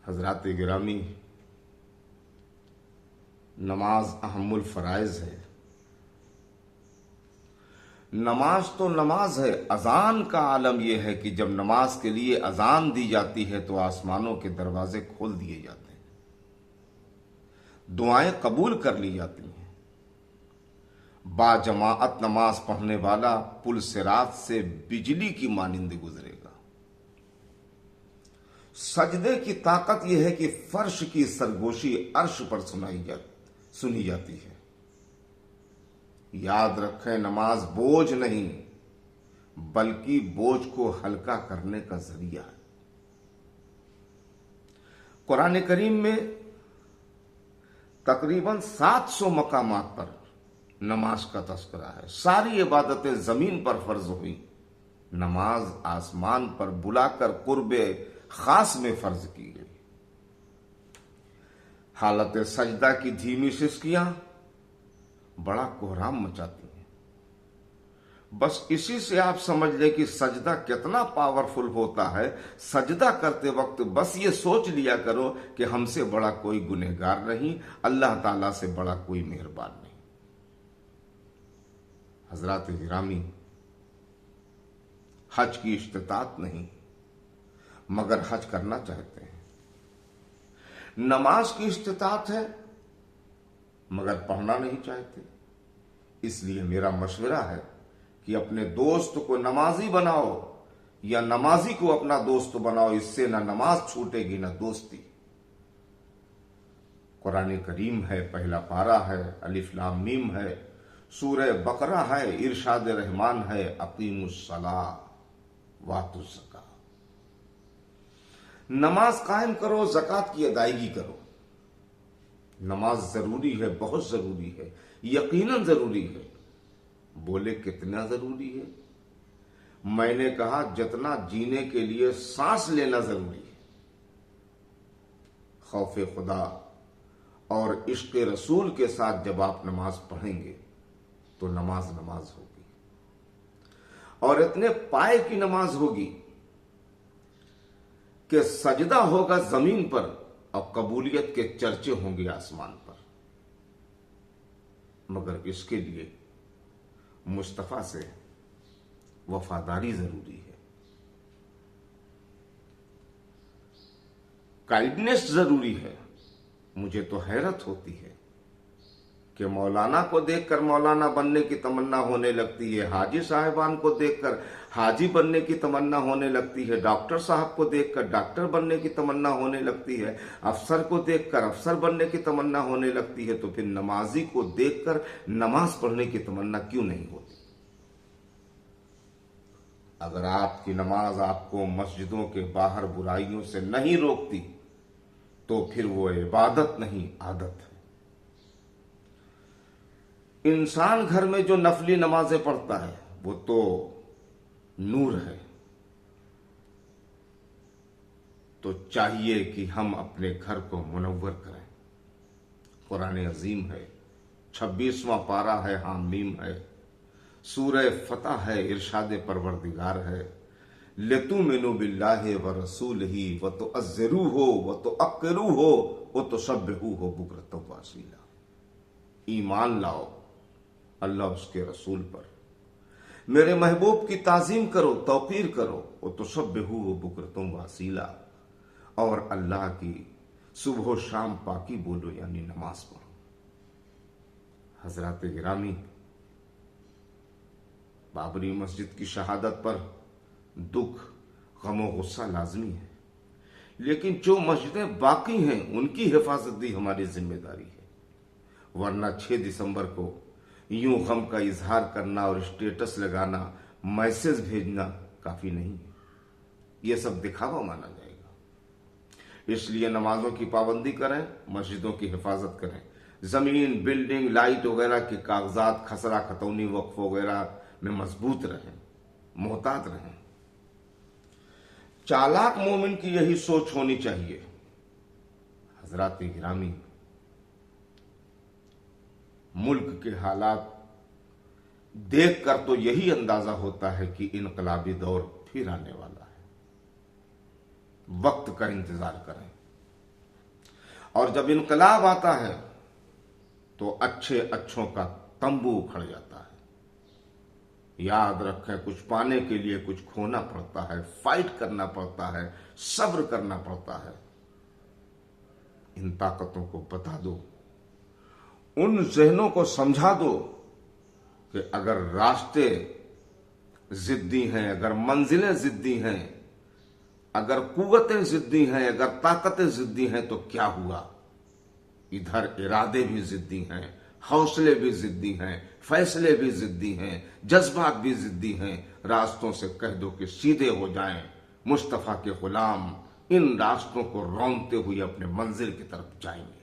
हजरात गिरामी, नमाज अहमुल फराइज है। नमाज तो नमाज है। अजान का आलम यह है कि जब नमाज के लिए अजान दी जाती है तो आसमानों के दरवाजे खोल दिए जाते हैं, दुआएं कबूल कर ली जाती हैं। बाजमाअत नमाज पढ़ने वाला पुल सिरात से बिजली की मानिंद गुजरेगा। सजदे की ताकत यह है कि फर्श की सरगोशी अर्श पर सुनी जाती है। याद रखें, नमाज बोझ नहीं बल्कि बोझ को हल्का करने का जरिया है। कुरान करीम में तकरीबन 700 मकामात पर नमाज का तस्करा है। सारी इबादतें जमीन पर फर्ज हुई, नमाज आसमान पर बुलाकर कुर्बे खास में फर्ज की गई। हालत सजदा की धीमी सिसकियां बड़ा कोहराम मचाती हैं। बस इसी से आप समझ लें कि सजदा कितना पावरफुल होता है। सजदा करते वक्त बस ये सोच लिया करो कि हमसे बड़ा कोई गुनहगार नहीं, अल्लाह ताला से बड़ा कोई मेहरबान नहीं। हजरात गिरामी, हज की इस्तिताअत नहीं मगर हज करना चाहते हैं। नमाज की इस्तिताअत है मगर पढ़ना नहीं चाहते। इसलिए मेरा मशवरा है कि अपने दोस्त को नमाजी बनाओ या नमाजी को अपना दोस्त बनाओ। इससे ना नमाज छूटेगी ना दोस्ती। कुरान करीम है, पहला पारा है, अलिफ लाम मीम है, सूरह बकरा है, इरशाद रहमान है, अकीमुस्सलाह वातुज़ ज़कात। नमाज कायम करो, ज़कात की अदायगी करो। नमाज जरूरी है, बहुत जरूरी है, यकीनन जरूरी है। बोले कितना जरूरी है? मैंने कहा जितना जीने के लिए सांस लेना जरूरी है। खौफ खुदा और इश्क रसूल के साथ जब आप नमाज पढ़ेंगे तो नमाज नमाज होगी और इतने पाए की नमाज होगी कि सजदा होगा जमीन पर और कबूलियत के चर्चे होंगे आसमान पर। मगर इसके लिए मुस्तफा से वफादारी जरूरी है, काइंडनेस जरूरी है। मुझे तो हैरत होती है कि मौलाना को देखकर मौलाना बनने की तमन्ना होने लगती है, हाजी साहिबान को देखकर हाजी बनने की तमन्ना होने लगती है, डॉक्टर साहब को देखकर डॉक्टर बनने की तमन्ना होने लगती है, अफसर को देखकर अफसर बनने की तमन्ना होने लगती है। तो फिर नमाजी को देखकर नमाज पढ़ने की तमन्ना क्यों नहीं होती? अगर आपकी नमाज आपको मस्जिदों के बाहर बुराइयों से नहीं रोकती तो फिर वो इबादत नहीं, आदत है। इंसान घर में जो नफली नमाजें पढ़ता है वो तो नूर है। तो चाहिए कि हम अपने घर को मुनव्वर करें। कुरान अजीम है, 26वां पारा है, हामीम है, सूरह फतह है, इरशाद परवरदिगार है, लितुमिनु बिल्लाहि व रसूलिही व तुअज़्ज़िरूहु व तुअक्किरूहु व तुसब्बिहूहु बुक्रतन व असीला। ईमान लाओ अल्लाह उसके रसूल पर, मेरे महबूब की ताजीम करो, तौकीर करो, वो तो सब्बिहूहु बुक्रतन व असीला, और अल्लाह की सुबह शाम पाकी बोलो यानी नमाज पढ़ो। हजरात गिरामी, बाबरी मस्जिद की शहादत पर दुख, गम और गुस्सा लाजमी है, लेकिन जो मस्जिदें बाकी हैं उनकी हिफाजत भी हमारी जिम्मेदारी है। वरना 6 दिसंबर को यूं गम का इजहार करना और स्टेटस लगाना, मैसेज भेजना काफी नहीं है। यह सब दिखावा माना जाएगा। इसलिए नमाजों की पाबंदी करें, मस्जिदों की हिफाजत करें, जमीन, बिल्डिंग, लाइट वगैरह के कागजात, खसरा खतौनी, वक्फ वगैरह में मजबूत रहें, मोहतात रहें। चालाक मोमिन की यही सोच होनी चाहिए। हजरात गिरामी, मुल्क के हालात देखकर तो यही अंदाजा होता है कि इनकलाबी दौर फिर आने वाला है। वक्त का इंतजार करें। और जब इनकलाब आता है तो अच्छे अच्छों का तंबू उखड़ जाता है। याद रखें, कुछ पाने के लिए कुछ खोना पड़ता है, फाइट करना पड़ता है, सब्र करना पड़ता है। इन ताकतों को बता दो, उन जहनों को समझा दो कि अगर रास्ते जिद्दी हैं, अगर मंजिलें जिद्दी हैं, अगर कुव्वतें जिद्दी हैं, अगर ताकतें जिद्दी हैं तो क्या हुआ। इधर इरादे भी जिद्दी हैं, हौसले भी जिद्दी हैं, फैसले भी जिद्दी हैं, जज्बात भी जिद्दी हैं। रास्तों से कह दो कि सीधे हो जाएं, मुस्तफा के गुलाम इन रास्तों को रौंदते हुए अपने मंजिल की तरफ जाएंगे।